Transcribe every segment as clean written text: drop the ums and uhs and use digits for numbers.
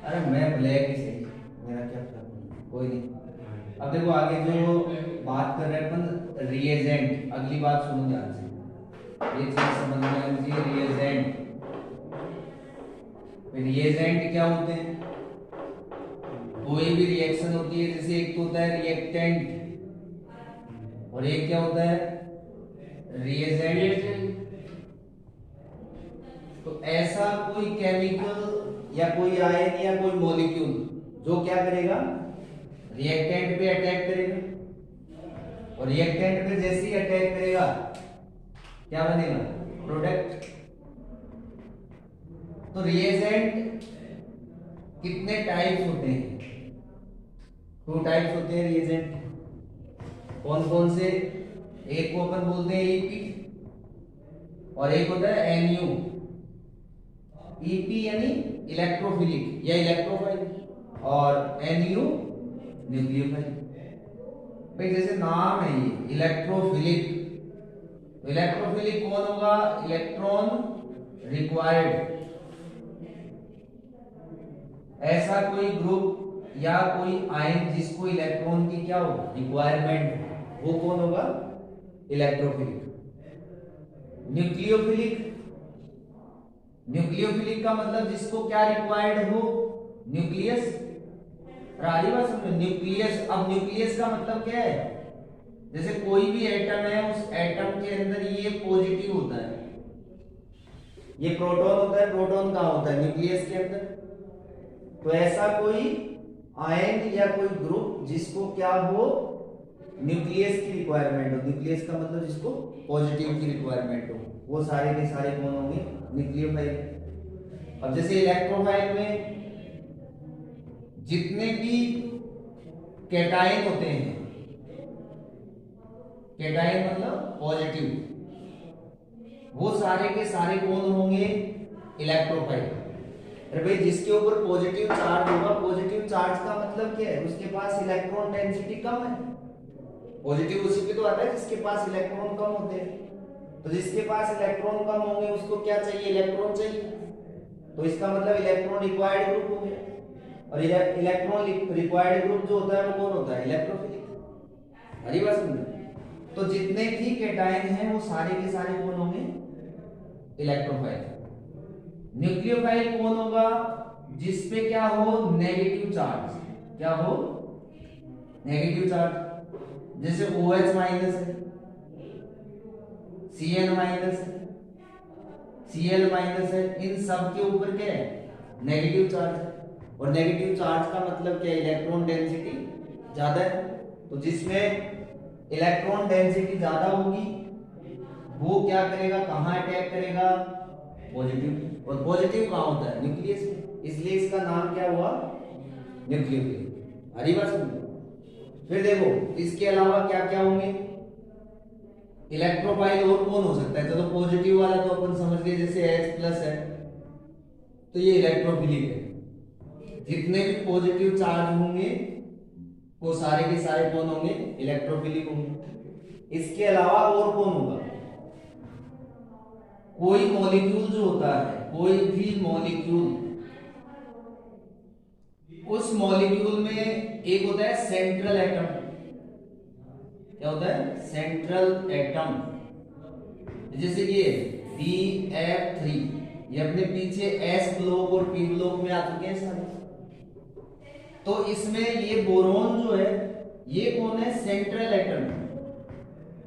अरे मैं ब्लैक ही सही, मेरा क्या फर्क, कोई नहीं। अब देखो आगे जो बात कर रहे हैं अपन रिएजेंट, अगली बात सुनो ध्यान से, ये चीज समझ में आनी चाहिए। रिएजेंट, रिएजेंट क्या होते हैं? कोई भी रिएक्शन होती है, जैसे एक तो होता है रिएक्टेंट और एक क्या होता है रिएजेंट। तो ऐसा कोई केमिकल या कोई आयन या कोई मॉलिक्यूल जो क्या करेगा, रिएक्टेंट पे अटैक करेगा, और रिएक्टेंट पे जैसे ही अटैक करेगा क्या बनेगा, प्रोडक्ट। तो रिएजेंट कितने टाइप्स होते हैं? 2 टाइप्स होते हैं रिएजेंट। कौन कौन से? एक को अपन बोलते हैं ईपी और एक होता है एनयू। ईपी यानी इलेक्ट्रोफिलिक या इलेक्ट्रोफाइल, और एनयू न्यूक्लियोफाइल। भाई जैसे नाम है ये इलेक्ट्रोफिलिक, तो इलेक्ट्रोफिलिक कौन होगा, इलेक्ट्रॉन रिक्वायर्ड। ऐसा कोई ग्रुप या कोई आयन जिसको इलेक्ट्रॉन की क्या हो, रिक्वायरमेंट, वो कौन होगा, इलेक्ट्रोफिलिक। न्यूक्लियोफिलिक, न्यूक्लियोफिलिक का मतलब जिसको क्या रिक्वायर्ड हो, न्यूक्लियस। राजी बात समझो, न्यूक्लियस। अब न्यूक्लियस का मतलब क्या है, जैसे कोई भी एटम है, उस एटम के अंदर ये पॉजिटिव होता है, ये प्रोटॉन होता है, प्रोटॉन कहाँ होता है, न्यूक्लियस के अंदर। तो ऐसा कोई आयन या कोई ग्रुप जिसको क्या हो, न्यूक्लियस की रिक्वायरमेंट हो। न्यूक्लियस का मतलब जिसको पॉजिटिव की रिक्वायरमेंट हो, वो सारे के सारे कौन होंगे, न्यूक्लियोफाइल। अब जैसे इलेक्ट्रोफाइल में जितने भी कैटायन होते हैं, कैटायन मतलब पॉजिटिव, वो सारे के सारे कौन होंगे, इलेक्ट्रोफाइल। अरे भाई जिसके ऊपर पॉजिटिव चार्ज होगा, पॉजिटिव चार्ज का मतलब क्या है, उसके पास इलेक्ट्रॉन डेंसिटी कम है। पॉजिटिव उसी पे तो आता है जिसके पास इलेक्ट्रॉन कम होते हैं। तो जिसके पास इलेक्ट्रॉन कम होंगे उसको क्या चाहिए, इलेक्ट्रॉन चाहिए। तो इसका मतलब इलेक्ट्रॉन रिक्वायर्ड ग्रुप हो गया, और इलेक्ट्रॉन रिक्वायर्ड ग्रुप जो होता है वो कौन होता है, इलेक्ट्रोफिलिक। हरी बात समझे। तो जितने भी कैटायन हैं वो सारे के सारे कौन होंगे, इलेक्ट्रोफाइल। न्यूक्लियोफाइल कौन होगा, जिसपे क्या हो, नेगेटिव चार्ज, क्या हो, नेगेटिव चार्ज। जैसे OH माइनस है, Cn माइनस है, Cl माइनस है, इन सब के ऊपर क्या है, नेगेटिव चार्ज है। और नेगेटिव चार्ज का मतलब क्या है, इलेक्ट्रॉन डेंसिटी ज्यादा है। तो जिसमें इलेक्ट्रॉन डेंसिटी ज्यादा होगी वो क्या करेगा, कहां अटैक करेगा, पॉजिटिव। और पॉजिटिव कहां होता है, न्यूक्लियस में, इसलिए इसका नाम क्या हुआ, न्यूक्लियोफिलिक। हरी बात समझो। फिर देखो इसके अलावा क्या क्या होंगे, इलेक्ट्रोफाइल और कौन हो सकता है, चलो पॉजिटिव वाला तो अपन समझ गए, जैसे H+ है तो ये इलेक्ट्रोफिलिक है। जितने भी पॉजिटिव चार्ज होंगे वो सारे के सारे कौन होंगे, इलेक्ट्रोफिलिक होंगे। इसके अलावा और कौन होगा, कोई मॉलिक्यूल जो होता है, कोई भी मॉलिक्यूल, उस मॉलिक्यूल में एक होता है सेंट्रल एटम। क्या होता है, सेंट्रल एटम। जैसे ये BF3, ये अपने पीछे S ब्लॉक और P ब्लॉक में आ चुके हैं सारे। तो इसमें ये बोरोन जो है ये कौन है, सेंट्रल एटम।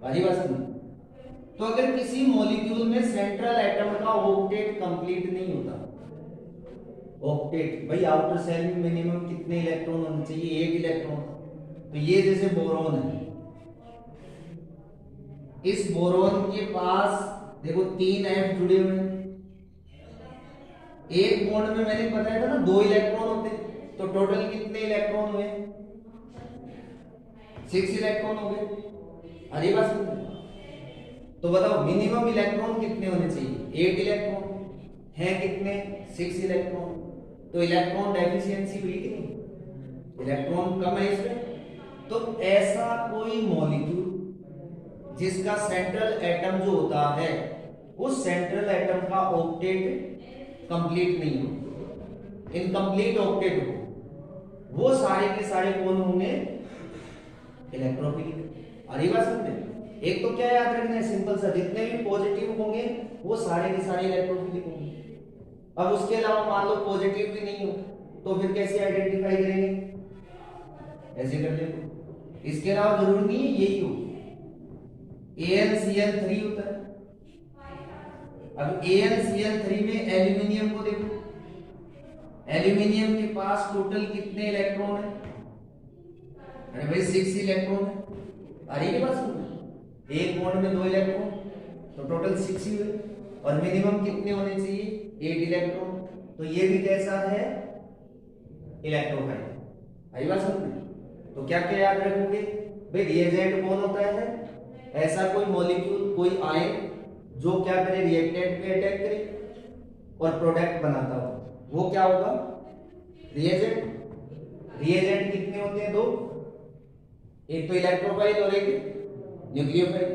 भारी बात समझ। तो अगर किसी मॉलिक्यूल में सेंट्रल एटम का ऑक्टेट कंप्लीट नहीं होता, ऑक्टेट भाई आउटर सेल में मिनिमम कितने इलेक्ट्रॉन होने चाहिए, 1 इलेक्ट्रॉन। तो ये जैसे बोरोन है, इस बोरोन के पास देखो 3 F जुड़े हुए हैं। एक बॉन्ड में मैंने बताया था ना 2 इलेक्ट्रॉन होते हैं, तो टोटल कितने इलेक्ट्रॉन हुए, 6 इलेक्ट्रॉन हो गए। अरे बात समझ। तो बताओ मिनिमम इलेक्ट्रॉन कितने होने चाहिए, 8 इलेक्ट्रॉन है, कितने, 6 इलेक्ट्रॉन। तो इलेक्ट्रॉन डेफिशिएंसी हुई कि नहीं, इलेक्ट्रॉन कम है इसमें। तो ऐसा कोई मॉलिक्यूल जिसका सेंट्रल एटम जो होता है उस सेंट्रल एटम का ऑक्टेट कंप्लीट नहीं हो, इनकम्प्लीट ऑक्टेट हो, वो सारे के सारे कौन होंगे? इलेक्ट्रोफिलिक। और ये बात समझे? एक तो क्या याद रखना है, सिंपल सा, जितने भी पॉजिटिव होंगे वो सारे के सारे इलेक्ट्रोफिलिक होंगे। अब उसके अलावा मान लो पॉजिटिव भी नहीं हो, तो फिर कैसे आइडेंटिफाई करेंगे? ऐसे कर देखो। इसके अलावा जरूरी नहीं है यही हो, AnCl3 होता है। अब AnCl3 में एल्यूमिनियम को देखो, एल्यूमिनियम के पास टोटल कितने इलेक्ट्रॉन है? अरे भाई 6 इलेक्ट्रॉन है। अरे ये बात सुनो, एक बॉन्ड में 2 इलेक्ट्रॉन, तो टोटल 6 ही हुए। और मिनिमम कितने होने चाहिए? 8 इलेक्ट्रॉन। तो ये भी कैसा है? इलेक्ट्रोफाइल। आई बात समझ में? तो क्या क्या याद रखोगे भाई? रिएजेंट कौन होता है? ऐसा कोई मॉलिक्यूल, कोई आयन जो क्या करे? रिएक्टेंट पे अटैक करे और प्रोडक्ट बनाता हो, वो क्या होगा? रिएजेंट। रिएजेंट कितने होते हैं? 2, एक तो इलेक्ट्रोफाइल और एक न्यूक्लियोफाइल।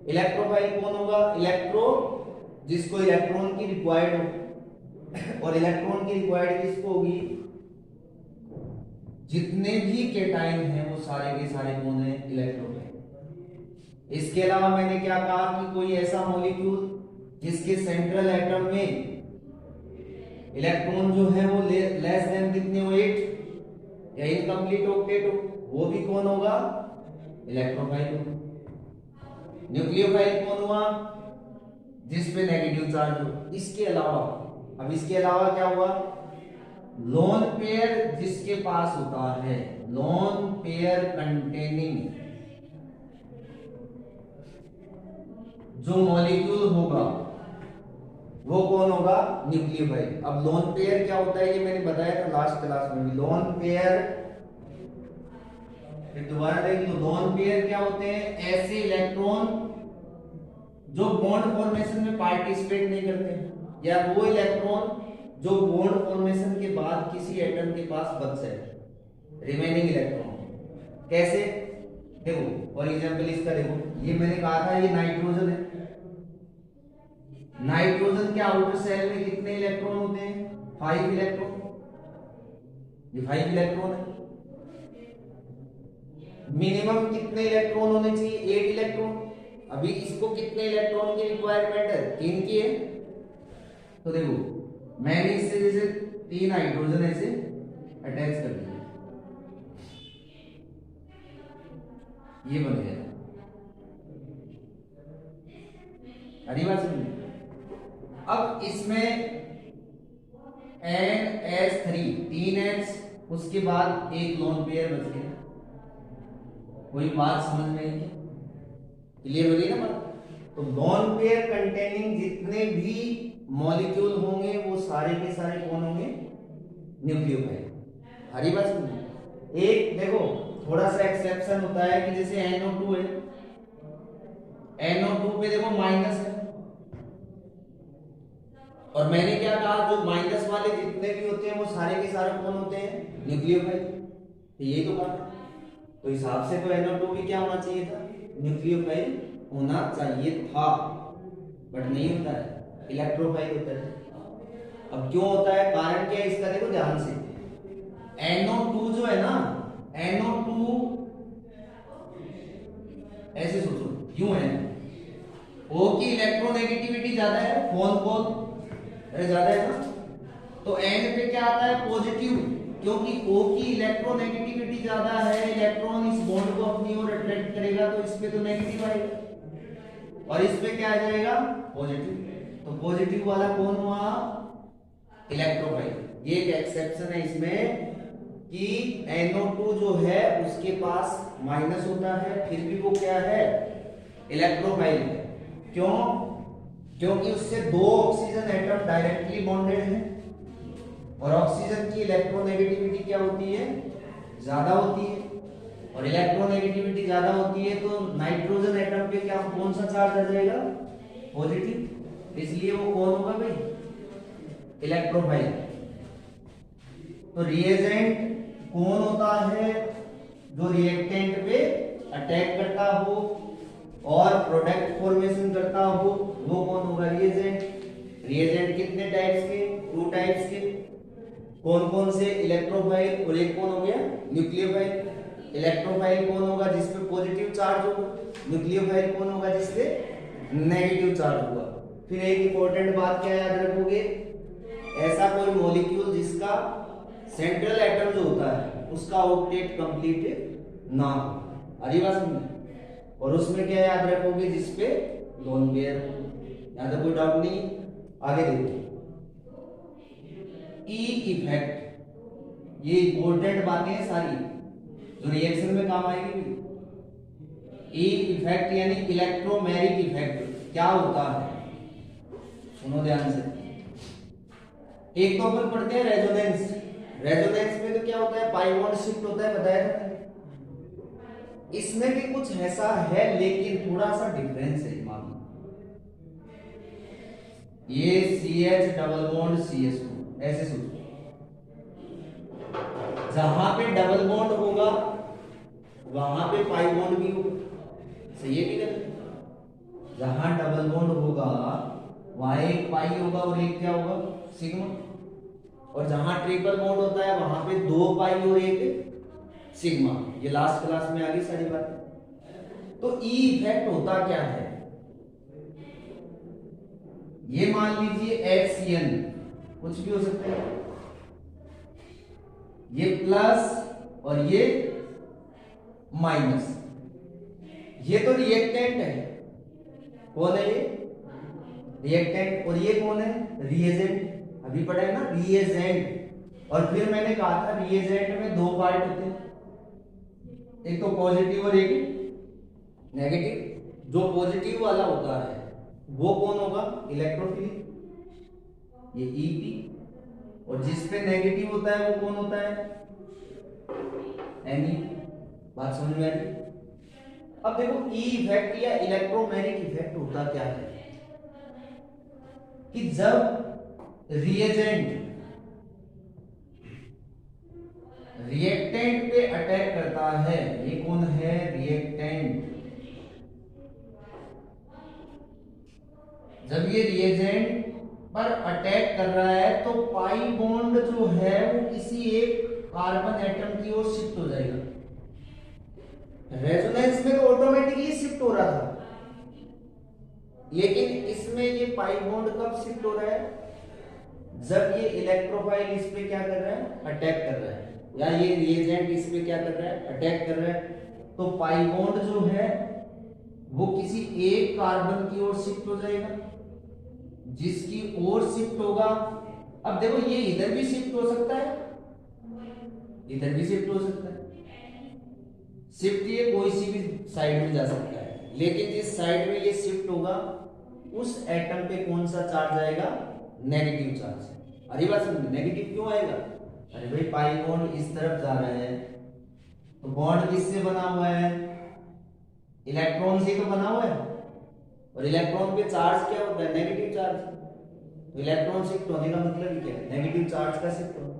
इलेक्ट्रोफाइल कौन होगा? इलेक्ट्रो, जिसको इलेक्ट्रॉन की रिक्वायर्ड हो, और इलेक्ट्रॉन की रिक्वायर्ड किसको होगी? जितने भी केटाइन हैं वो सारे के सारे कौन है? इलेक्ट्रोफाइल। इसके अलावा मैंने क्या कहा कि कोई ऐसा मॉलिक्यूल जिसके सेंट्रल एटम में इलेक्ट्रॉन जो है वो लेस देन कितने हो? 8 या इनकम्प्लीट ऑक्टेट हो, वो भी कौन होगा? इलेक्ट्रोफाइल होगा। न्यूक्लियोफाइल कौन हुआ? जिसपे नेगेटिव चार्ज हो। इसके अलावा, अब इसके अलावा क्या हुआ? लोन पेयर जिसके पास होता है, लोन पेयर कंटेनिंग जो मॉलिक्यूल होगा वो कौन होगा? न्यूक्लियोफाइल। अब लोन पेयर क्या होता है ये मैंने बताया था लास्ट क्लास में भी। लोन पेयर, फिर दोबारा देख लो, लोन पेयर क्या होते हैं? ऐसे इलेक्ट्रॉन जो बॉन्ड फॉर्मेशन में पार्टिसिपेट नहीं करते, या वो इलेक्ट्रॉन जो बॉन्ड फॉर्मेशन के बाद किसी एटम के पास बच जाए, रिमेनिंग इलेक्ट्रॉन। कैसे? देखो फॉर एग्जांपल इसका देखो, ये मैंने कहा था ये नाइट्रोजन है। नाइट्रोजन के आउटर सेल में कितने इलेक्ट्रॉन होते हैं? 5 इलेक्ट्रॉन। ये 5 इलेक्ट्रॉन है। मिनिमम कितने इलेक्ट्रॉन होने चाहिए? 8 इलेक्ट्रॉन। अभी इसको कितने इलेक्ट्रॉन की रिक्वायरमेंट है? 3 की है। तो देखो मैंने इससे जैसे 3 हाइड्रोजन ऐसे अटैच कर दिए, ये बन गया। अरे बात सुनिए, अब इसमें NH3 3 H, उसके बाद एक लोन पेयर बच गया। कोई बात समझ में आई? क्लियर हो गई ना बात? तो लोन पेयर कंटेनिंग जितने भी मॉलिक्यूल होंगे वो सारे के सारे कौन होंगे? न्यूक्लियोफाइल। हरी बात सुनिए, एक देखो थोड़ा सा एक्सेप्शन होता है कि जैसे NO2 है, NO2 पे देखो माइनस है, और मैंने क्या कहा? जो माइनस वाले जितने भी होते हैं वो सारे के सारे कौन होते हैं? न्यूक्लियोफाइल। तो ये तो बात है। तो हिसाब से तो NO2 भी क्या होना चाहिए था? न्यूक्लियोफाइल होना चाहिए था, बट नहीं होता है, इलेक्ट्रोफाइल होता है। अब क्यों होता है? कारण क्या है इसका? देखो ध्यान से, NO2 जो है ना, NO2 ऐसे सोचो, यूं है, O की इलेक्ट्रोनेगेटिविटी ज्यादा है, कौन अरे ज्यादा है ना, तो N पे क्या आता है? पॉजिटिव, क्योंकि O की इलेक्ट्रोनेगेटिविटी ज्यादा है, इलेक्ट्रॉन इस बॉन्ड को अपनी ओर अट्रैक्ट करेगा, तो इस पे तो नेगेटिव आएगा, और इस पे क्या आ जाएगा? पॉजिटिव। तो पॉजिटिव वाला कौन हुआ? इलेक्ट्रोफाइल। ये एक एक्सेप्शन है इसमें कि NO2 जो है उसके पास माइनस होता है, फिर भी वो क्या है? इलेक्ट्रोफाइल है। क्यों? क्योंकि उससे 2 ऑक्सीजन एटम डायरेक्टली बॉन्डेड हैं, और ऑक्सीजन की इलेक्ट्रोनेगेटिविटी क्या होती है? ज्यादा होती है, और इलेक्ट्रोनेगेटिविटी ज्यादा होती है तो नाइट्रोजन एटम पे क्या, कौन सा चार्ज आ जाएगा? पॉजिटिव। इसलिए वो कौन होगा भाई? इलेक्ट्रोफाइल। तो रिएजेंट कौन होता है? जो रिएक्टेंट पे अटैक करता हो और प्रोडक्ट फॉर्मेशन करता हो, वो कौन होगा? रिएजेंट। रिएजेंट कितने टाइप्स के? 2 टाइप्स के, कौन कौन से इलेक्ट्रोफाइल, और एक कौन हो गया न्यूक्लियोफाइल। इलेक्ट्रोफाइल कौन होगा जिसपे पॉजिटिव चार्ज होगा, न्यूक्लियोफाइल कौन होगा जिसपे नेगेटिव चार्ज होगा। फिर एक इंपॉर्टेंट बात क्या याद रखोगे, ऐसा कोई मॉलिक्यूल जिसका सेंट्रल एटम जो होता है उसका ऑक्टेट कंप्लीट ना हो, अरे बात समझे। और उसमें क्या याद रखोगे, जिसपे लोन पेयर, यहां तक कोई डाउट नहीं। आगे देखो ई इफेक्ट, ये इंपॉर्टेंट बातें हैं सारी जो रिएक्शन में काम आएगी। ई इफेक्ट यानी इलेक्ट्रोमैग्नेटिक इफेक्ट क्या होता है, सुनो ध्यान से। एक तो अपन पढ़ते हैं रेजोनेंस। रेजोनेंस में तो क्या होता है, पाई बॉन्ड शिफ्ट होता है, बताया था। इसमें भी कुछ ऐसा है लेकिन थोड़ा सा डिफरेंस है मालूम। ये CH डबल बॉन्ड CH2 ऐसे सोचो, जहां पे डबल बॉन्ड होगा वहां पे पाई बॉन्ड भी होगा, सही है कि गलत। जहां डबल बॉन्ड होगा वहां एक पाई होगा और एक क्या होगा सिग्मा, और जहां ट्रिपल बॉन्ड होता है वहां पे दो पाई और एक सिग्मा। ये लास्ट क्लास में आ गई सारी बातें। तो ई इफेक्ट होता क्या है, ये मान लीजिए HCN कुछ भी हो सकता है, ये प्लस और ये माइनस, ये तो रिएक्टेंट है। कौन है ये रिएक्टेंट, और ये कौन है रिएजेंट, अभी पढ़ा है ना रिएजेंट। और फिर मैंने कहा था रिएजेंट में दो पार्ट होते हैं, एक तो पॉजिटिव और एक नेगेटिव। जो पॉजिटिव वाला होता है वो कौन होगा इलेक्ट्रोफिलिक, ये EP, और जिसपे नेगेटिव होता है वो कौन होता है Ne। बात समझ में आ रही। अब देखो ई इफेक्ट या इलेक्ट्रोमैग्नेटिक इफेक्ट होता क्या है कि जब रिएक्टेंट पे अटैक करता है, ये कौन है रिएक्टेंट, जब ये रिएजेंट पर अटैक कर रहा है तो पाई बॉन्ड जो है वो किसी एक कार्बन एटम की ओर शिफ्ट हो जाएगा। रेजोनेंस में तो ऑटोमेटिकली शिफ्ट हो रहा था, लेकिन इसमें ये पाई बॉन्ड कब शिफ्ट हो रहा है, जब ये इलेक्ट्रोफाइल इस पे क्या कर रहा है अटैक कर रहा है, या ये रिएजेंट इस पे क्या कर रहा है अटैक कर रहा है। तो पाई बॉन्ड जो है वो किसी एक कार्बन की ओर शिफ्ट हो जाएगा, जिसकी ओर शिफ्ट होगा। अब देखो ये इधर भी शिफ्ट हो सकता है, इधर भी शिफ्ट हो सकता है। शिफ्ट ये कोई सी भी साइड में जा सकता है, लेकिन जिस साइड में ये शिफ्ट होगा उस एटम पे कौन सा चार्ज आएगा नेगेटिव चार्ज। अरे बात समझ, नेगेटिव क्यों आएगा, अरे भाई पाई बॉन्ड इस तरफ जा रहा है तो बॉन्ड किससे बना हुआ है इलेक्ट्रॉन से तो बना हुआ है, और इलेक्ट्रॉन पे चार्ज क्या होता है नेगेटिव चार्ज। तो इलेक्ट्रॉन शिफ्ट होने का मतलब ही क्या है नेगेटिव चार्ज का शिफ्ट होना।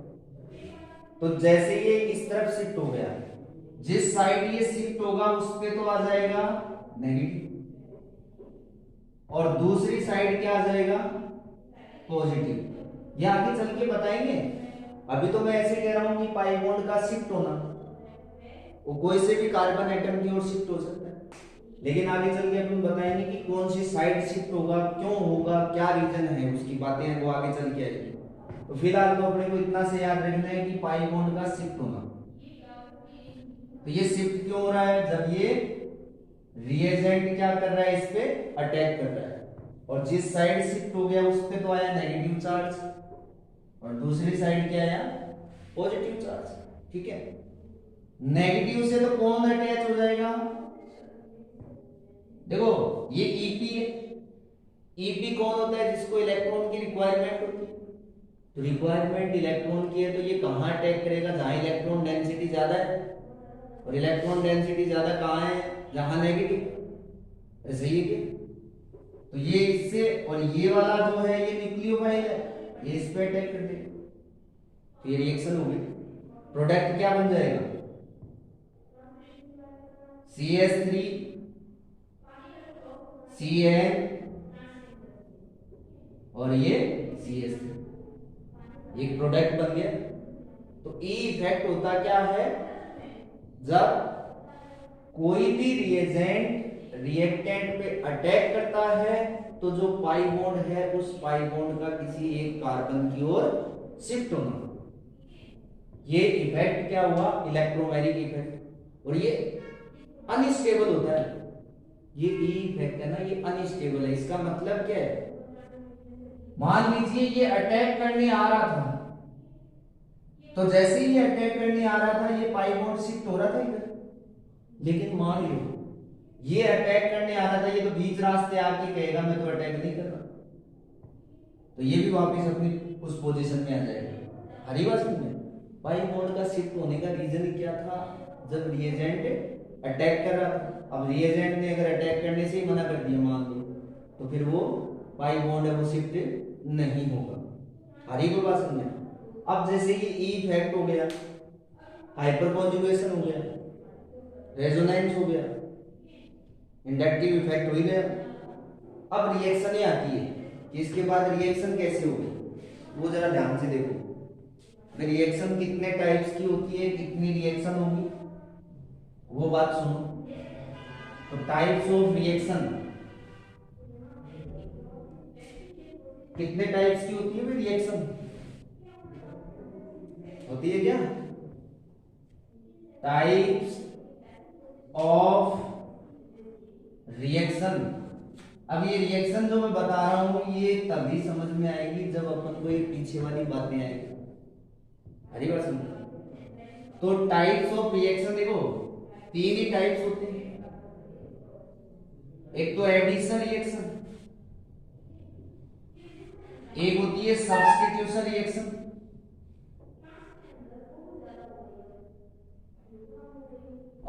तो जैसे ये इस तरफ शिफ्ट हो गया, जिस साइड ये शिफ्ट होगा उस पे तो आ जाएगा नेगेटिव, और दूसरी साइड क्या आ जाएगा पॉजिटिव। ये आगे चल के बताएंगे, अभी तो मैं ऐसे कह रहा हूं कि पाई बॉन्ड का शिफ्ट होना वो कोई से भी कार्बन एटम की ओर शिफ्ट हो सकता है, लेकिन आगे चल के अपन बताएंगे कि कौन सी साइड शिफ्ट होगा, क्यों होगा, क्या रीजन है, उसकी बातें हैं वो आगे चल के आएगी। तो फिलहाल तो अपने को इतना से याद रखना है कि पाई बॉन्ड का शिफ्ट होना। तो ये शिफ्ट क्यों हो रहा है, जब ये रिएजेंट क्या कर रहा है इस पे अटैक कर रहा है, और जिस साइड शिफ्ट हो गया उस पे तो आया नेगेटिव चार्ज, और दूसरी साइड क्या आया पॉजिटिव चार्ज। ठीक है, नेगेटिव से तो कौन अटैच हो जाएगा, देखो ये EP है, EP कौन होता है जिसको इलेक्ट्रॉन की रिक्वायरमेंट होती है। तो रिक्वायरमेंट इलेक्ट्रॉन की है तो ये कहां अटैक करेगा, जहां इलेक्ट्रॉन डेंसिटी ज्यादा है, और इलेक्ट्रॉन डेंसिटी ज्यादा कहां है जहां नेगेटिव, ऐसे ही है। तो ये इससे, और ये वाला जो है ये न्यूक्लियोफाइल है, ये इस पे अटैक कर देगा, तो ये रिएक्शन होगी, प्रोडक्ट क्या बन जाएगा CH3 CN और ये CH3, एक प्रोडक्ट बन गया। तो ई इफेक्ट होता क्या है, जब कोई भी रिएजेंट रिएक्टेंट पे अटैक करता है तो जो पाई बॉन्ड है उस पाई बॉन्ड का किसी एक कार्बन की ओर शिफ्ट होना, ये इफेक्ट क्या हुआ, इलेक्ट्रोमैग्नेटिक इफेक्ट। और ये अनस्टेबल होता है, ये ई इफेक्ट है ना, ये अनस्टेबल है। इसका मतलब क्या है, मान लीजिए ये अटैक करने आ रहा था, तो जैसे ही ये अटैक करने आ रहा था ये पाई बॉन्ड शिफ्ट हो रहा था इधर, लेकिन मान लो ये अटैक करने आ रहा था, ये तो बीच रास्ते आके कहेगा मैं तो अटैक नहीं कर रहा, तो ये भी वापस अपनी उस पोजीशन में आ जाएगा। हरी बात समझे, पाई बॉन्ड का शिफ्ट होने का रीजन क्या था, जब रिएजेंट अटैक कर रहा था। अब रिएजेंट ने अगर अटैक करने से ही मना कर दिया मान लो, तो फिर वो पाई बॉन्ड है वो शिफ्ट नहीं होगा। हरी को बात समझे। अब जैसे ये ई इफेक्ट हो गया, हाइपर कॉन्जुगेशन हो गया, रेजोनेंस हो गया, इंडक्टिव इफेक्ट हो ही गया। अब रिएक्शन ही आती है कि इसके बाद रिएक्शन कैसे होगी, वो जरा ध्यान से देखो। रिएक्शन कितने टाइप्स की होती है, कितनी रिएक्शन होगी, वो बात सुनो। तो टाइप्स ऑफ रिएक्शन कितने टाइप्स की होती है, रिएक्शन होती है क्या, टाइप्स ऑफ रिएक्शन। अब ये रिएक्शन जो मैं बता रहा हूं ये तभी समझ में आएगी जब अपन को ये पीछे वाली बातें आएगी। हरी बात समझ। तो टाइप्स ऑफ रिएक्शन देखो, तीन ही टाइप्स होते हैं। एक तो एडिशन रिएक्शन, एक होती है सब्स्टिट्यूशन रिएक्शन,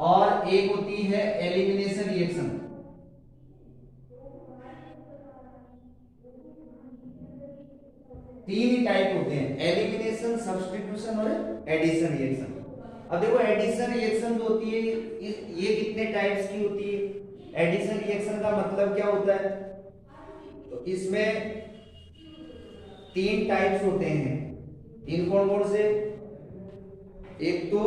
और एक होती है एलिमिनेशन रिएक्शन। तीन ही टाइप होते हैं, एलिमिनेशन, सब्स्टिट्यूशन और एडिशन रिएक्शन। अब देखो एडिशन रिएक्शन जो होती है ये कितने टाइप्स की होती है। एडिशन रिएक्शन का मतलब क्या होता है, तो इसमें तीन टाइप्स होते हैं। तीन कौन कौन से, एक तो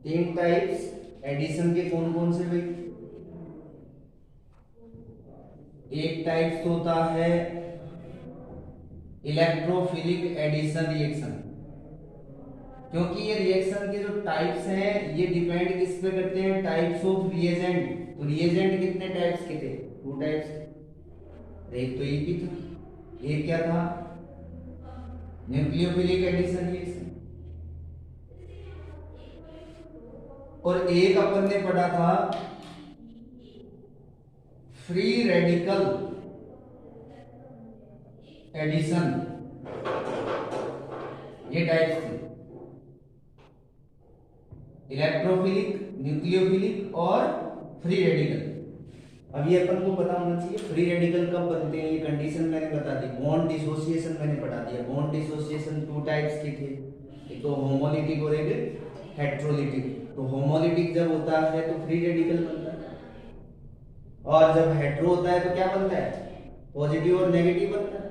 तीन टाइप्स एडिशन के कौन कौन से भाई, एक टाइप्स होता है इलेक्ट्रोफिलिक एडिशन रिएक्शन, क्योंकि ये रिएक्शन के जो टाइप्स हैं ये डिपेंड किस पे करते हैं, टाइप्स ऑफ रिएजेंट। तो रिएजेंट कितने टाइप्स के थे, टू टाइप्स, एक तो एक ही था, एक क्या था, न्यूक्लियोफिलिक एडिशन रिएक्शन, और एक अपन ने पढ़ा था फ्री रेडिकल एडिशन। ये टाइप्स थे, इलेक्ट्रोफिलिक, न्यूक्लियोफिलिक और फ्री रेडिकल। अब ये अपन को पता होना चाहिए फ्री रेडिकल कब बनते हैं, ये कंडीशन मैंने बता दी। बॉन्ड डिसोसिएशन मैंने पढ़ा दिया। बॉन्ड डिसोसिएशन टू टाइप्स के थे, एक तो होमोलिटिक और एक हेट्रोलिटिक। तो होमोलिटिक जब होता है तो फ्री रेडिकल बनता है, और जब हेट्रो होता है तो क्या बनता है, पॉजिटिव और नेगेटिव बनता है।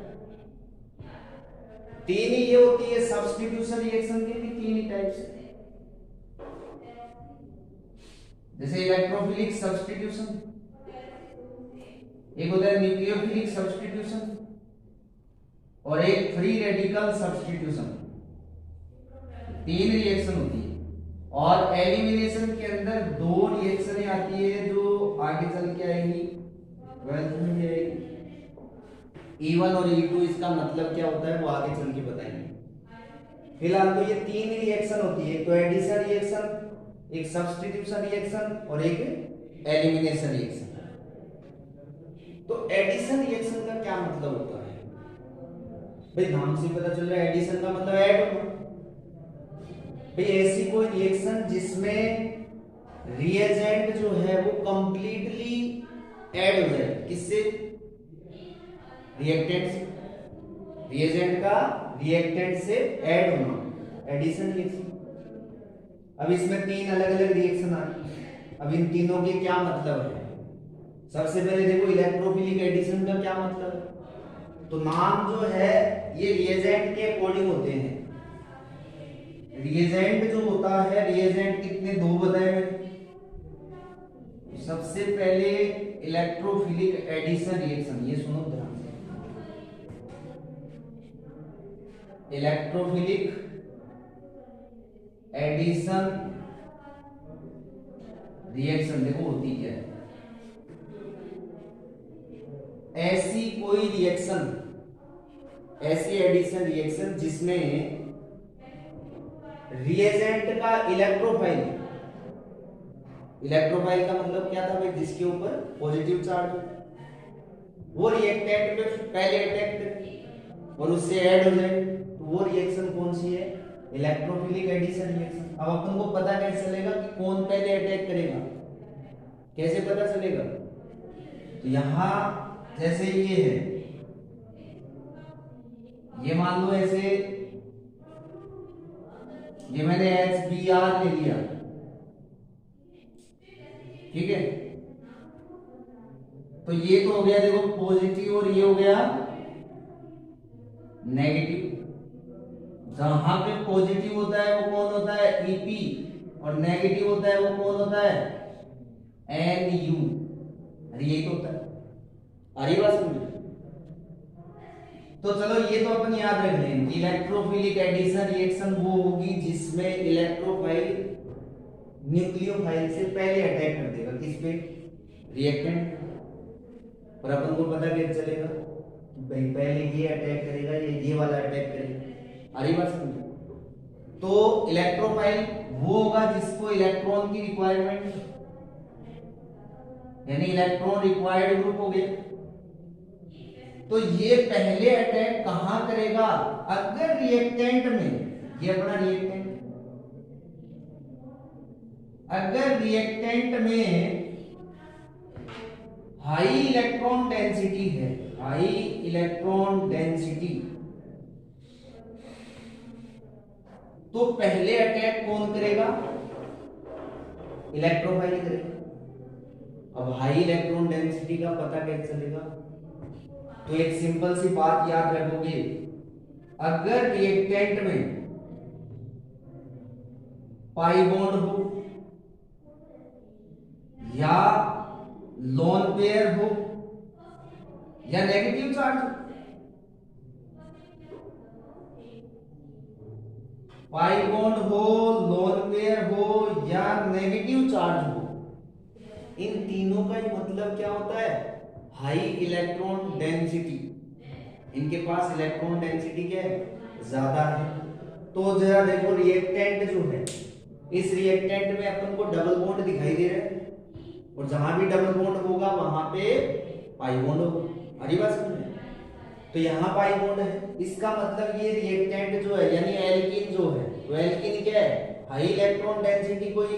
तीन ही ये होती है सब्स्टिट्यूशन रिएक्शन के भी तीन ही टाइप्स, जैसे इलेक्ट्रोफिलिक सब्स्टिट्यूशन, एक होता है न्यूक्लियोफिलिक सब्स्टिट्यूशन, और एक फ्री रेडिकल सब्स्टिट्यूशन। तीन रिएक्शन होती है। और एलिमिनेशन के अंदर दो रिएक्शन आती है जो आगे चल के आएगी, 12th में भी आएगी, E1 और E2। इसका मतलब क्या होता है वो आगे चल के बताएंगे। फिलहाल तो ये तीन ही रिएक्शन होती है, एक तो एडिशन रिएक्शन, एक सब्स्टिट्यूशन रिएक्शन और एक एलिमिनेशन रिएक्शन। तो एडिशन रिएक्शन का क्या मतलब होता है भाई, नाम से पता चल रहा है एडिशन का मतलब ऐड होना। भाई ऐसी कोई रिएक्शन जिसमें रिएजेंट जो है वो कंप्लीटली ऐड हो जाए, किससे, रिएक्टेंट से। रिएजेंट का रिएक्टेंट से ऐड होना, एडिशन रिएक्शन। अब इसमें तीन अलग अलग रिएक्शन आ रही है। अब इन तीनों के क्या मतलब है, सबसे पहले देखो इलेक्ट्रोफिलिक एडिशन का क्या मतलब है। तो नाम जो है ये रिएजेंट के अकॉर्डिंग होते हैं। रिएजेंट जो होता है, रिएजेंट कितने दो बताए मैंने। सबसे पहले इलेक्ट्रोफिलिक एडिशन रिएक्शन, ये सुनो ध्यान से। इलेक्ट्रोफिलिक एडिशन रिएक्शन देखो होती क्या है। ऐसी कोई रिएक्शन, ऐसी एडिशन रिएक्शन जिसमें रिएजेंट का इलेक्ट्रोफाइल, इलेक्ट्रोफाइल का मतलब क्या था भाई, जिसके ऊपर पॉजिटिव चार्ज हो, वो रिएक्टेंट पे पहले अटैक करे और उससे ऐड हो जाए, तो वो रिएक्शन कौन सी है, इलेक्ट्रोफिलिक एडिशन रिएक्शन। अब अपन को पता कैसे चलेगा कि कौन पहले अटैक करेगा, कैसे पता चलेगा। तो यहां जैसे ये है, ये मान लो ऐसे, ये मैंने HBr ले लिया, ठीक है। तो ये तो हो गया देखो पॉजिटिव और ये हो गया नेगेटिव। जहां पे पॉजिटिव होता है वो कौन होता है, Ep, और नेगेटिव होता है वो कौन होता है, Nu। अरे यही तो होता है, अरे बात समझ। तो चलो ये तो अपन याद रख लें कि इलेक्ट्रोफिलिक एडिशन रिएक्शन वो होगी जिसमें इलेक्ट्रोफाइल न्यूक्लियोफाइल से पहले अटैक कर देगा, किस पे, रिएक्टेंट। और अपन को पता कैसे चलेगा कि भाई पहले ये अटैक करेगा, ये वाला अटैक करेगा, अरे बात समझ। तो इलेक्ट्रोफाइल वो होगा जिसको इलेक्ट्रॉन की रिक्वायरमेंट, यानी इलेक्ट्रॉन रिक्वायर्ड ग्रुप हो गया। तो ये पहले अटैक कहां करेगा, अगर रिएक्टेंट में, ये अपना रिएक्टेंट, अगर रिएक्टेंट में हाई इलेक्ट्रॉन डेंसिटी है, हाई इलेक्ट्रॉन डेंसिटी, तो पहले अटैक कौन करेगा, इलेक्ट्रोफाइल करेगा। अब हाई इलेक्ट्रॉन डेंसिटी का पता कैसे चलेगा, तो एक सिंपल सी बात याद रखोगे, अगर रिएक्टेंट में पाई बॉन्ड हो या लोन पेयर हो या नेगेटिव चार्ज हो, पाई बॉन्ड हो, लोन पेयर हो या नेगेटिव चार्ज हो, इन तीनों का मतलब क्या होता है, हाई इलेक्ट्रॉन डेंसिटी। इनके पास इलेक्ट्रॉन डेंसिटी क्या है, ज्यादा है। तो जरा देखो रिएक्टेंट जो है, इस रिएक्टेंट में अपन को डबल बॉन्ड दिखाई दे रहा है, और जहां भी डबल बॉन्ड होगा वहां पे पाई बॉन्ड होगा, अरे बात समझ। तो यहाँ पाई बॉन्ड है, इसका मतलब ये रिएक्टेंट जो है यानी एल्कीन जो है, वो एल्कीन क्या है, हाई इलेक्ट्रॉन डेंसिटी कोई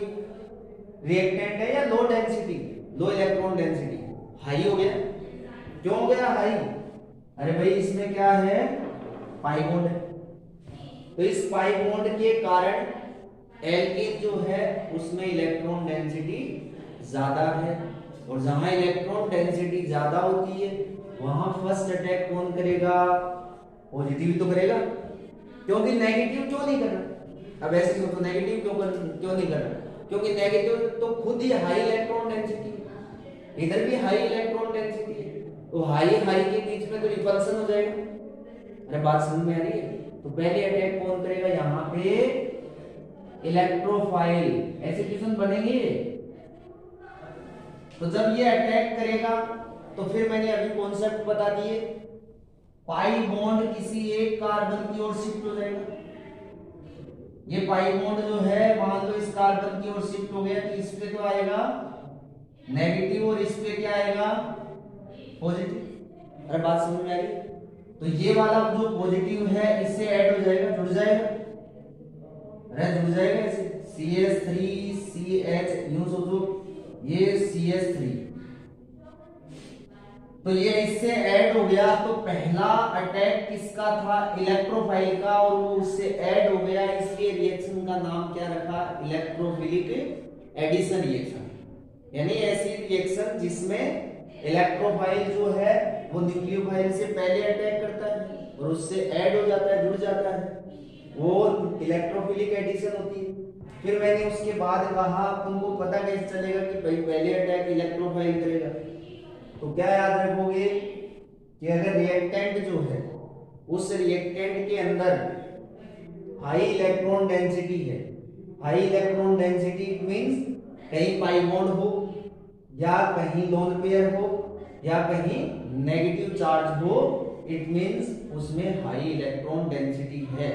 रिएक्टेंट है या low density, low electron density, high हो गया। क्यों हो गया हाई, अरे भाई इसमें क्या है, पाई बॉन्ड है। तो इस पाई बॉन्ड के कारण एल्कीन जो है उसमें इलेक्ट्रॉन डेंसिटी ज्यादा है, और जहां इलेक्ट्रॉन डेंसिटी ज्यादा होती है वहां फर्स्ट अटैक कौन करेगा, पॉजिटिव तो करेगा, क्योंकि नेगेटिव क्यों नहीं कर रहा। अब ऐसे सोचो नेगेटिव क्यों नहीं कर रहा, क्योंकि नेगेटिव तो खुद ही हाई इलेक्ट्रॉन डेंसिटी, इधर भी हाई इलेक्ट्रॉन डेंसिटी है, तो हाई हाई के बीच में तो रिपल्सन हो जाएगा। अरे बात समझ में आ रही है। तो पहले अटैक कौन करेगा, यहाँ पे इलेक्ट्रोफाइल, ऐसे क्वेश्चन बनेंगे। तो जब ये अटैक करेगा तो फिर मैंने अभी कॉन्सेप्ट बता दिए, पाई बॉन्ड किसी एक कार्बन की ओर शिफ्ट हो जाएगा। ये पाई बॉन्ड जो है मान लो इस कार्बन की ओर शिफ्ट हो गया, तो इस पे तो आएगा नेगेटिव और इस पे क्या आएगा, पॉजिटिव। अरे बात समझ में आ रही। तो ये वाला जो पॉजिटिव है इससे ऐड हो जाएगा, जुड़ जाएगा, अरे जुड़ जाएगा ऐसे, CH3CH, यूं सोचो ये CH3, तो ये इससे ऐड हो गया। तो पहला अटैक किसका था, इलेक्ट्रोफाइल का, और वो उससे ऐड हो गया, इसलिए रिएक्शन का नाम क्या रखा, इलेक्ट्रोफिलिक एडिशन रिएक्शन। यानी ऐसी रिएक्शन जिसमें इलेक्ट्रोफाइल जो है वो न्यूक्लियोफाइल से पहले अटैक करता है और उससे ऐड हो जाता है, जुड़ जाता है, वो इलेक्ट्रोफिलिक एडिशन होती है। फिर मैंने उसके बाद कहा तुमको पता कैसे चलेगा कि भाई पहले अटैक इलेक्ट्रोफाइल करेगा, तो क्या याद रखोगे कि अगर रिएक्टेंट जो है उस रिएक्टेंट के अंदर हाई इलेक्ट्रॉन डेंसिटी है, हाई इलेक्ट्रॉन डेंसिटी मींस कहीं पाई बॉन्ड हो या कहीं लोन पेयर हो या कहीं नेगेटिव चार्ज हो, इट मींस उसमें हाई इलेक्ट्रॉन डेंसिटी है।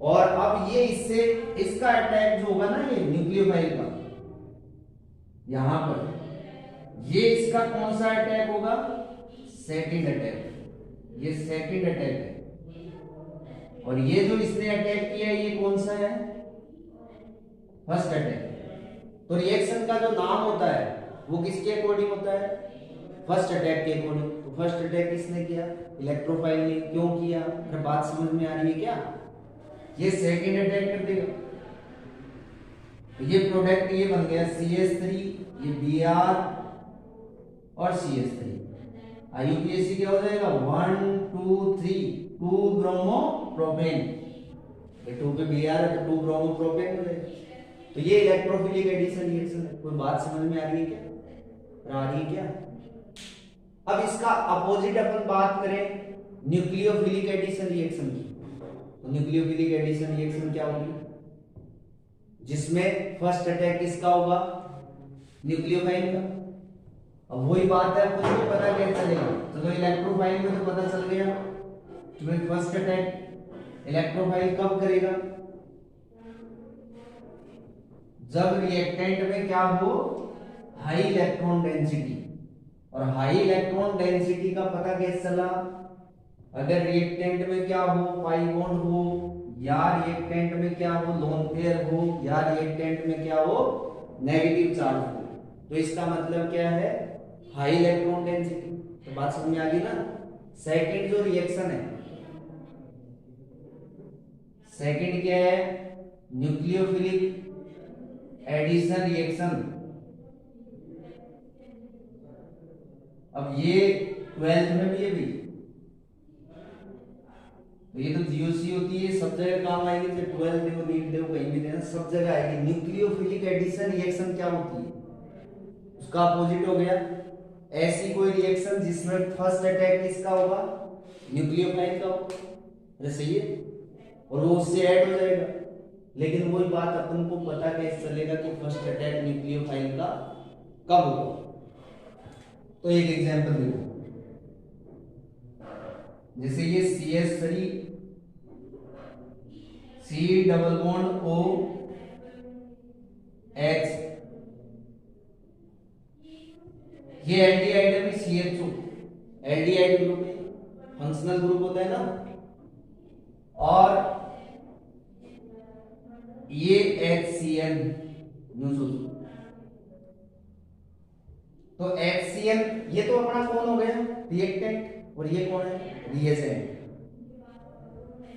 और अब ये इससे इसका अटैक जो होगा ना ये न्यूक्लियोफाइल का, यहां पर ये इसका कौन सा अटैक होगा, सेकंड अटैक, ये सेकंड अटैक है। और ये जो इसने अटैक किया ये कौन सा है, फर्स्ट अटैक। तो रिएक्शन का जो नाम होता है वो किसके अकॉर्डिंग होता है, फर्स्ट अटैक के अकॉर्डिंग। तो फर्स्ट अटैक किसने किया, इलेक्ट्रोफाइल ने। क्यों किया, अगर बात समझ में आ रही है क्या, ये सेकंड अटैक कर देगा। तो ये प्रोडक्ट ये बन गया CH3, ये Br और CH3। IUPAC क्या हो जाएगा, 1 2 3 2 ब्रोमो प्रोपेन, ये 2 पे Br है तो 2 ब्रोमो प्रोपेन हो जाएगा। तो ये इलेक्ट्रोफिलिक एडिशन रिएक्शन है। कोई बात समझ में आ रही है क्या, आ रही है क्या। अब इसका अपोजिट अपन बात करें न्यूक्लियोफिलिक एडिशन रिएक्शन की। तो न्यूक्लियोफिलिक एडिशन रिएक्शन क्या होगी, जिसमें फर्स्ट अटैक किसका होगा, न्यूक्लियोफाइल का। अब वही बात है, अपन को पता कैसे चलेगा, तो इलेक्ट्रोफाइल में तो पता चल गया कि भाई फर्स्ट अटैक इलेक्ट्रोफाइल कब करेगा, जब रिएक्टेंट में क्या हो, हाई इलेक्ट्रॉन डेंसिटी। और हाई इलेक्ट्रॉन डेंसिटी का पता कैसे चला, अगर रिएक्टेंट में क्या हो, पाई बॉन्ड हो, या रिएक्टेंट में क्या हो, लोन पेयर हो, या रिएक्टेंट में क्या हो, नेगेटिव चार्ज हो। तो इसका मतलब क्या है, हाई इलेक्ट्रॉन डेंसिटी। तो बात समझ में आ गई ना। सेकंड जो रिएक्शन है, सेकंड क्या है, न्यूक्लियोफिलिक एडिशन रिएक्शन। अब ये 12th में भी है भी, तो ये तो GOC होती है, सब जगह काम आएगी, चाहे 12 देखो, नीट देखो, कहीं भी देना, सब जगह आएगी। न्यूक्लियोफिलिक एडिशन रिएक्शन क्या होती है, उसका अपोजिट हो गया ऐसी कोई रिएक्शन जिसमें फर्स्ट अटैक किसका होगा, न्यूक्लियोफाइल का होगा। अरे सही है, और वो उससे ऐड हो जाएगा। लेकिन वही बात अपन को पता कैसे चलेगा कि फर्स्ट अटैक न्यूक्लियोफाइल का कब होगा। तो एक एग्जांपल देखो, जैसे ये CH3 C double bond O H, ये एल्डिहाइड है, CHO एल्डिहाइड ग्रुप है, फंक्शनल ग्रुप होता है ना। और ये HCl यूं सोचो, तो HCl ये तो अपना कौन हो गया, रिएक्टेंट, और ये कौन है, रिएजेंट।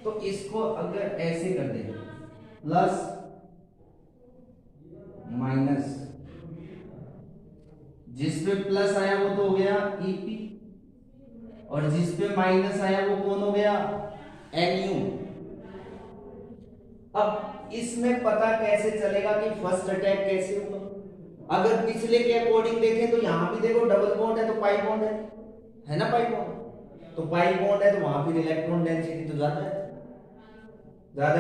तो इसको अगर ऐसे कर दे, प्लस माइनस, जिस पे प्लस आया वो तो हो गया EP, और जिस पे माइनस आया वो कौन हो गया, NU। अब इसमें पता कैसे चलेगा कि फर्स्ट अटैक कैसे होगा। अगर पिछले के अकॉर्डिंग देखें तो यहां भी देखो डबल बॉन्ड है तो पाई बॉन्ड है ना, पाई बॉन्ड, तो पाई बॉन्ड है तो वहां फिर इलेक्ट्रॉन डेंसिटी तो ज्यादा है,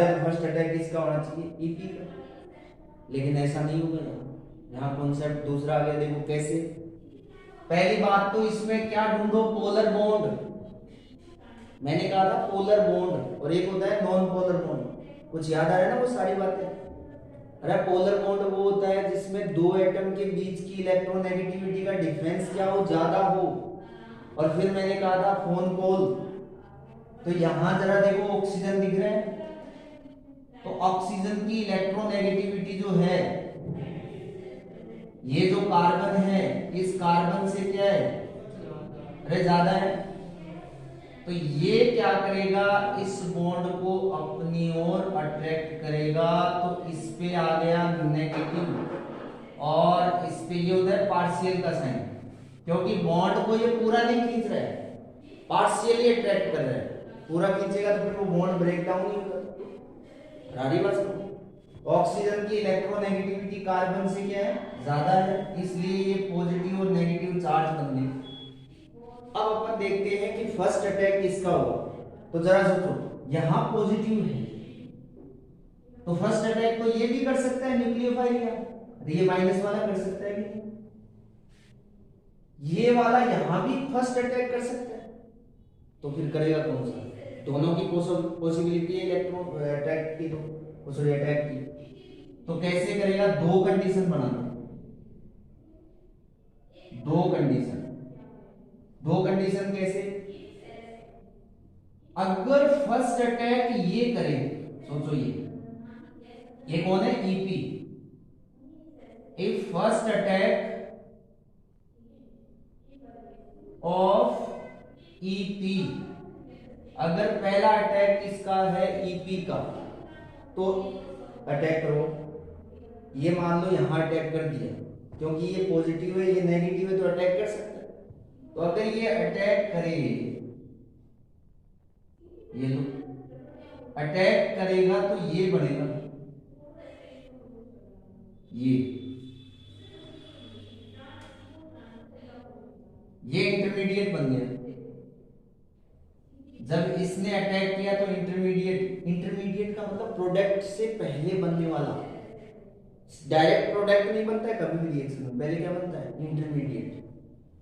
तो फर्स्ट अटैक किसका होना चाहिए, EP का। लेकिन ऐसा नहीं होगा, यहाँ कॉन्सेप्ट दूसरा आ गया। देखो कैसे, पहली बात तो इसमें क्या ढूंढो, पोलर बॉन्ड। मैंने कहा था पोलर बॉन्ड, और एक होता है नॉन पोलर बॉन्ड। कुछ याद आ रहा है ना वो सारी बातें। अरे पोलर बॉन्ड वो होता है जिसमें दो एटम के बीच की इलेक्ट्रोनेगेटिविटी का डिफरेंस क्या हो, ज्यादा हो। और फिर मैंने कहा था फोन पोल, तो यहां जरा देखो ऑक्सीजन दिख रहा है, तो ऑक्सीजन की इलेक्ट्रोनेगेटिविटी जो है, ये जो कार्बन है इस कार्बन से क्या है, अरे ज्यादा है। तो ये क्या करेगा, इस बॉन्ड को अपनी ओर अट्रैक्ट करेगा। तो इस पे आ गया नेगेटिव, और इस पे ये होता है पार्शियल का साइन, क्योंकि बॉन्ड को ये पूरा नहीं खींच रहा है, पार्शियली अट्रैक्ट कर रहा है। पूरा खींचेगा तो फिर वो बॉन्ड ब्रेक डाउन नहीं होगा। रारी बात समझो। ऑक्सीजन की इलेक्ट्रोनेगेटिविटी कार्बन से क्या है, ज्यादा है, इसलिए ये पॉजिटिव और नेगेटिव चार्ज बन गए। अब अपन देखते हैं कि फर्स्ट अटैक किसका होगा। तो जरा सोचो, यहां पॉजिटिव है तो फर्स्ट अटैक तो ये भी कर सकता है न्यूक्लियोफाइल का, ये माइनस वाला कर सकता है कि ये वाला यहां भी फर्स्ट अटैक कर सकता है, तो फिर करेगा कौन सा? दोनों की पॉसिबिलिटी है इलेक्ट्रॉन अटैक की, तो सॉरी अटैक की, तो कैसे करेगा? दो कंडीशन बनाना, दो कंडीशन कैसे? अगर फर्स्ट अटैक ये करे, सोचो ये कौन है? EP. If first attack of EP, अगर पहला अटैक किसका है? ईपी का, तो अटैक करो। ये मान लो यहां अटैक कर दिया, क्योंकि ये पॉजिटिव है ये नेगेटिव है तो अटैक कर सकता है। तो अगर ये अटैक करे, ये लो अटैक करेगा तो ये बनेगा, ये इंटरमीडिएट बन गया। जब इसने अटैक किया तो इंटरमीडिएट का मतलब प्रोडक्ट से पहले बनने वाला। डायरेक्ट प्रोडक्ट नहीं बनता है कभी भी रिएक्शन में, पहले क्या बनता है? इंटरमीडिएट।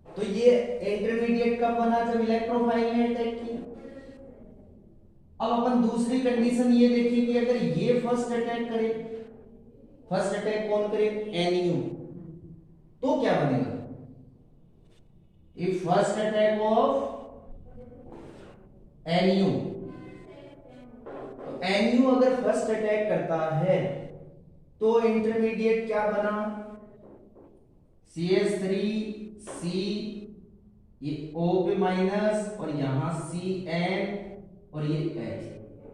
तो ये इंटरमीडिएट कब बना? जब इलेक्ट्रोफाइल ने अटैक किया। अब अपन दूसरी कंडीशन ये देखिए कि अगर ये फर्स्ट अटैक करे, फर्स्ट अटैक कौन करे? एनयू, तो क्या बनेगा? If first attack of NU, तो एनयू अगर फर्स्ट अटैक करता है तो इंटरमीडिएट क्या बना? CH3C, ये O पे माइनस और यहां CN और ये H।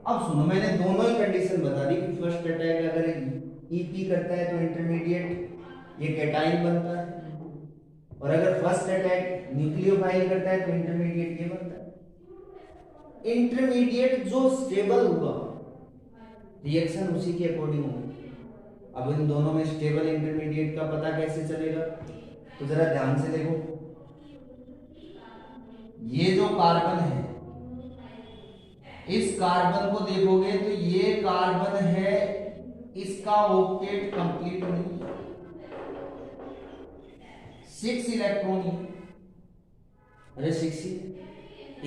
अब सुनो, मैंने दोनों ही कंडीशन बता दी कि फर्स्ट अटैक अगर EP करता है तो इंटरमीडिएट ये कैटाइन बनता है, और अगर फर्स्ट अटैक न्यूक्लियोफाइल करता है तो इंटरमीडिएट ये बनता है। इंटरमीडिएट जो स्टेबल होगा रिएक्शन उसी के अकॉर्डिंग होगी। अब इन दोनों में स्टेबल इंटरमीडिएट का पता कैसे चलेगा? तो जरा ध्यान से देखो, ये जो कार्बन है, इस कार्बन को देखोगे तो ये कार्बन है, इसका ऑक्टेट कंप्लीट नहीं है, 6 इलेक्ट्रॉन है। अरे 6 ही,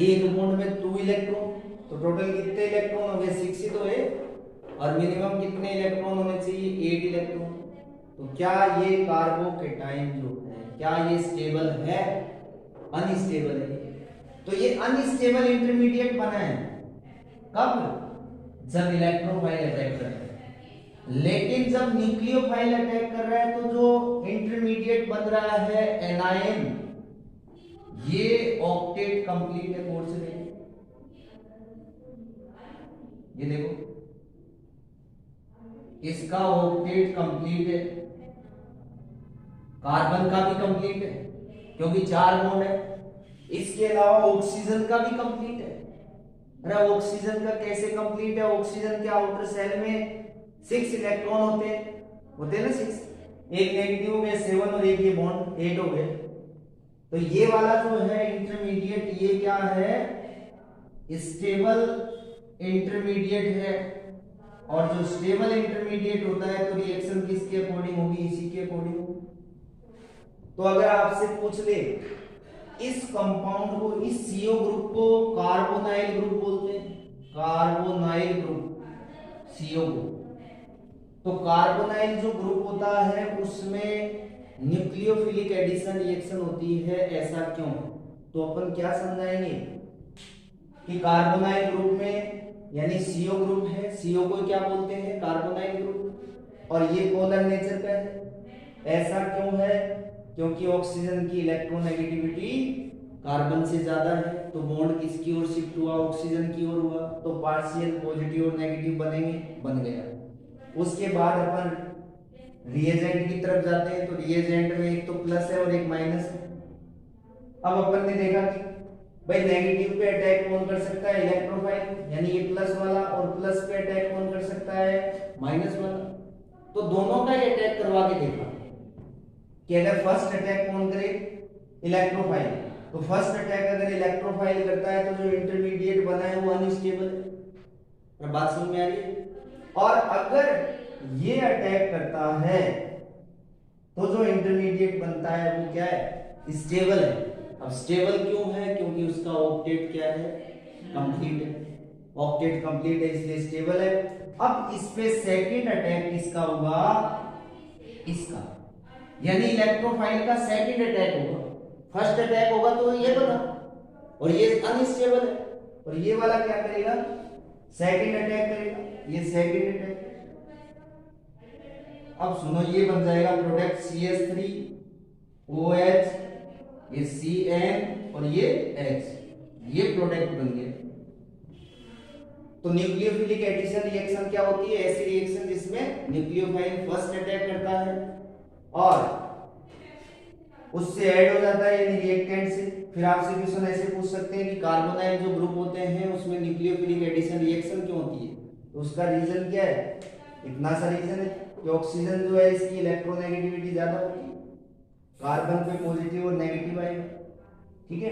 एक बॉन्ड में 2 इलेक्ट्रॉन, तो टोटल कितने इलेक्ट्रॉन हो गए? 6 ही तो है। और मिनिमम कितने इलेक्ट्रॉन होने चाहिए? 8 इलेक्ट्रॉन। तो क्या ये कार्बोकेटाइन जो है, क्या ये स्टेबल है? अनस्टेबल है। तो ये अनस्टेबल इंटरमीडिएट बना है कब? जब इलेक्ट्रोफाइल अटैक कर रहा है। लेकिन जब न्यूक्लियोफाइल अटैक कर रहा है तो जो इंटरमीडिएट बन रहा है एनायन, ये ऑक्टेट कंप्लीट है। कोड से देखो, ये देखो इसका ऑक्टेट कंप्लीट है, कार्बन का भी कंप्लीट है क्योंकि 4 बॉन्ड है। इसके अलावा ऑक्सीजन का भी कंप्लीट है। अरे ऑक्सीजन का कैसे कंप्लीट है? ऑक्सीजन के आउटर सेल में 6 इलेक्ट्रॉन होते हैं ना, 6, एक नेगेटिव हो गया 7 और एक ये बॉन्ड 8 हो गए। तो ये वाला जो है इंटरमीडिएट, ये क्या है? स्टेबल इंटरमीडिएट है। और जो स्टेबल इंटरमीडिएट होता है तो रिएक्शन किसके अकॉर्डिंग होगी? इसी के अकॉर्डिंग होगी। तो अगर आपसे पूछ ले इस कंपाउंड को, इस CO ग्रुप को कार्बोनाइल ग्रुप बोलते हैं, कार्बोनाइल ग्रुप CO को। तो कार्बोनाइल जो ग्रुप होता है उसमें न्यूक्लियोफिलिक एडिशन रिएक्शन होती है, ऐसा क्यों? तो अपन क्या समझाएंगे कि कार्बोनाइल ग्रुप में यानी CO ग्रुप है, CO को क्या बोलते हैं? कार्बोनाइल ग्रुप, और ये पोलर नेचर का है। ऐसा क्यों है? क्योंकि ऑक्सीजन की इलेक्ट्रोनेगेटिविटी कार्बन से ज्यादा है, तो बॉन्ड किसकी ओर शिफ्ट हुआ? ऑक्सीजन की ओर हुआ, तो पार्शियल पॉजिटिव और नेगेटिव बनेंगे, बन गया। उसके बाद अपन रिएजेंट की तरफ जाते हैं, तो रिएजेंट में एक तो प्लस है और एक माइनस है। अब अपन ने देखा कि भाई नेगेटिव पे अटैक कौन कर सकता है, इलेक्ट्रोफाइल, यानी ये प्लस वाला, और प्लस पे अटैक कौन कर सकता है, माइनस वाला। तो दोनों का ही अटैक करवा के देखा कि अगर फर्स्ट अटैक कौन करे, इलेक्ट्रोफाइल, तो फर्स्ट अटैक अगर इलेक्ट्रोफाइल करता है तो जो इंटरमीडिएट बना है वो अनस्टेबल है। बात समझ में आ रही है? और अगर ये अटैक करता है तो जो इंटरमीडिएट बनता है वो क्या है, स्टेबल है। अब स्टेबल क्यों है, क्योंकि उसका ऑक्टेट क्या है, कंप्लीट है, ऑक्टेट कंप्लीट है इसलिए स्टेबल है। अब इस पे सेकंड अटैक किसका होगा, इसका, यानी इलेक्ट्रोफाइल का सेकंड अटैक होगा। फर्स्ट अटैक होगा तो ये बना और ये अनस्टेबल है, और ये वाला क्या करेगा, सेकंड अटैक करेगा, ये सेकंड अटैक। अब सुनो, ये बन जाएगा प्रोडक्ट CH3OH, ये CN और ये H, ये प्रोडक्ट बन गए। तो न्यूक्लियोफिलिक एडिशन रिएक्शन क्या होती है, ऐसी रिएक्शन जिसमें न्यूक्लियोफाइल फर्स्ट अटैक करता है और उससे ऐड हो जाता है यानी रिएक्टेंट से। फिर आपसे क्वेश्चन ऐसे पूछ सकते हैं कि कार्बोनाइल जो ग्रुप होते हैं उसमें न्यूक्लियोफिलिक एडिशन रिएक्शन क्यों होती है, तो उसका रीजन क्या है, इतना सा रीजन है कि ऑक्सीजन जो है इसकी इलेक्ट्रोनेगेटिविटी ज्यादा होती है, कार्बन पे पॉजिटिव और नेगेटिव आएगा। ठीक है,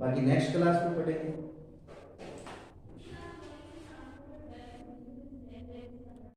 बाकी नेक्स्ट क्लास में पढ़ेंगे।